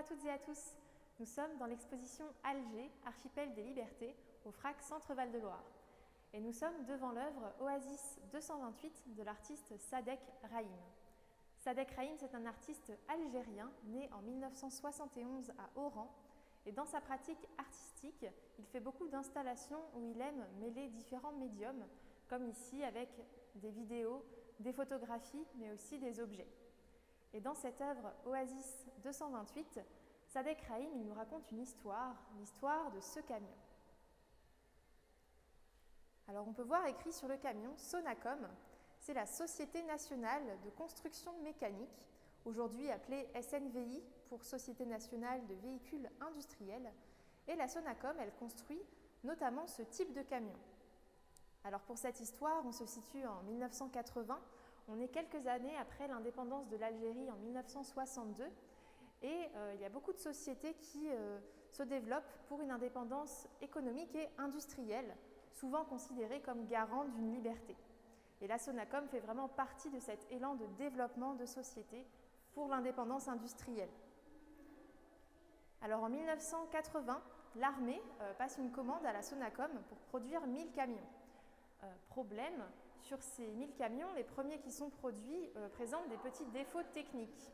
à toutes et à tous, nous sommes dans l'exposition Alger, archipel des libertés, au FRAC Centre Val-de-Loire. Et nous sommes devant l'œuvre Oasis 228 de l'artiste Sadek Rahim. Sadek Rahim, c'est un artiste algérien né en 1971 à Oran. Et dans sa pratique artistique, il fait beaucoup d'installations où il aime mêler différents médiums, comme ici avec des vidéos, des photographies, mais aussi des objets. Et dans cette œuvre Oasis 228, Sadek Rahim il nous raconte une histoire, l'histoire de ce camion. Alors on peut voir écrit sur le camion Sonacom, c'est la Société nationale de construction mécanique, aujourd'hui appelée SNVI pour Société nationale de véhicules industriels. Et la Sonacom, elle construit notamment ce type de camion. Alors pour cette histoire, on se situe en 1980. On est quelques années après l'indépendance de l'Algérie en 1962 et il y a beaucoup de sociétés qui se développent pour une indépendance économique et industrielle, souvent considérée comme garant d'une liberté. Et la Sonacom fait vraiment partie de cet élan de développement de sociétés pour l'indépendance industrielle. Alors en 1980, l'armée passe une commande à la Sonacom pour produire 1000 camions. Problème, sur ces 1000 camions, les premiers qui sont produits présentent des petits défauts techniques.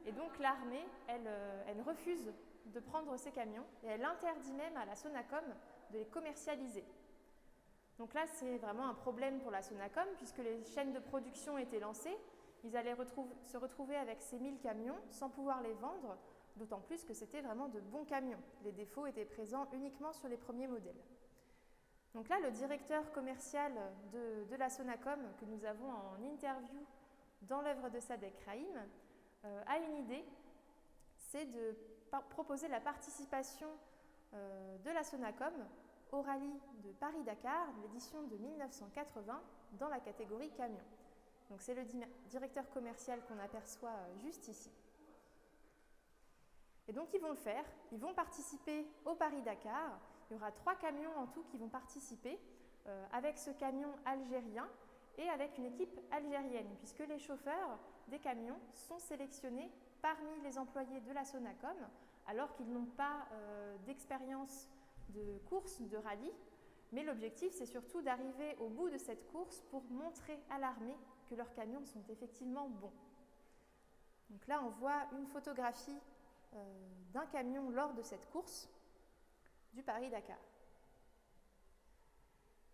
Et donc l'armée, elle refuse de prendre ces camions et elle interdit même à la Sonacom de les commercialiser. Donc là, c'est vraiment un problème pour la Sonacom puisque les chaînes de production étaient lancées. Ils allaient se retrouver avec ces 1000 camions sans pouvoir les vendre, d'autant plus que c'était vraiment de bons camions. Les défauts étaient présents uniquement sur les premiers modèles. Donc là, le directeur commercial de la Sonacom, que nous avons en interview dans l'œuvre de Sadek Rahim, a une idée, c'est de proposer la participation de la Sonacom au rallye de Paris-Dakar, l'édition de 1980, dans la catégorie camion. Donc c'est le directeur commercial qu'on aperçoit juste ici. Et donc ils vont le faire, ils vont participer au Paris-Dakar. Il y aura 3 camions en tout qui vont participer avec ce camion algérien et avec une équipe algérienne, puisque les chauffeurs des camions sont sélectionnés parmi les employés de la Sonacom, alors qu'ils n'ont pas d'expérience de course, de rallye. Mais l'objectif, c'est surtout d'arriver au bout de cette course pour montrer à l'armée que leurs camions sont effectivement bons. Donc là, on voit une photographie d'un camion lors de cette course du Paris-Dakar.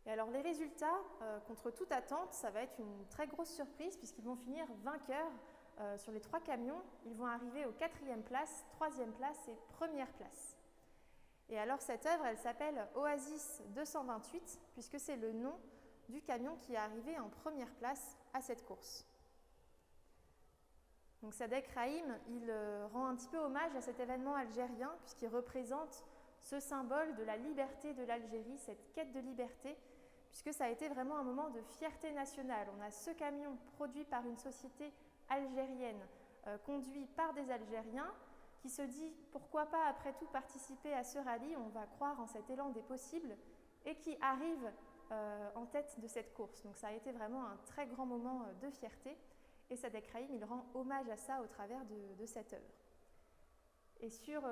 Et alors les résultats, contre toute attente, ça va être une très grosse surprise puisqu'ils vont finir vainqueurs sur les 3 camions. Ils vont arriver aux 4e place, 3e place et 1re place. Et alors cette œuvre, elle s'appelle Oasis 228 puisque c'est le nom du camion qui est arrivé en 1re place à cette course. Donc Sadek Rahim, il rend un petit peu hommage à cet événement algérien puisqu'il représente ce symbole de la liberté de l'Algérie, cette quête de liberté, puisque ça a été vraiment un moment de fierté nationale. On a ce camion produit par une société algérienne, conduit par des Algériens, qui se dit pourquoi pas après tout participer à ce rallye, on va croire en cet élan des possibles, et qui arrive en tête de cette course. Donc ça a été vraiment un très grand moment de fierté, et Sadek Rahim, il rend hommage à ça au travers de cette œuvre. Et sur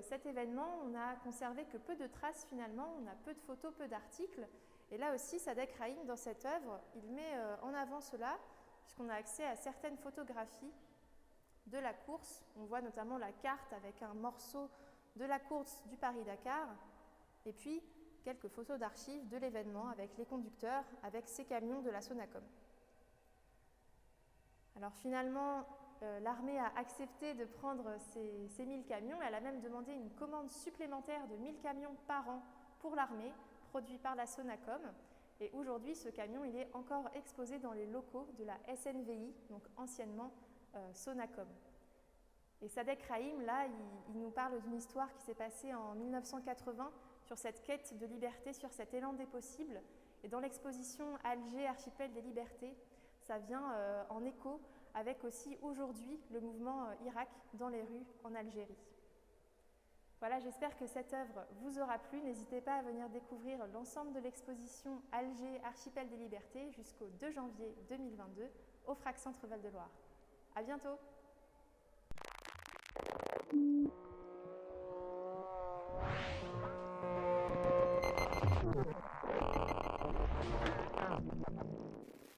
cet événement, on n'a conservé que peu de traces finalement, on a peu de photos, peu d'articles. Et là aussi, Sadek Rahim, dans cette œuvre, il met en avant cela, puisqu'on a accès à certaines photographies de la course. On voit notamment la carte avec un morceau de la course du Paris-Dakar, et puis quelques photos d'archives de l'événement avec les conducteurs, avec ces camions de la Sonacom. Alors finalement, l'armée a accepté de prendre ces 1000 camions. Elle a même demandé une commande supplémentaire de 1000 camions par an pour l'armée, produit par la Sonacom. Et aujourd'hui, ce camion il est encore exposé dans les locaux de la SNVI, donc anciennement Sonacom. Et Sadek Rahim, là, il nous parle d'une histoire qui s'est passée en 1980 sur cette quête de liberté, sur cet élan des possibles. Et dans l'exposition Alger, archipel des libertés, ça vient en écho avec aussi aujourd'hui le mouvement Irak dans les rues en Algérie. Voilà, j'espère que cette œuvre vous aura plu. N'hésitez pas à venir découvrir l'ensemble de l'exposition Alger, archipel des libertés jusqu'au 2 janvier 2022 au FRAC Centre Val-de-Loire. À bientôt!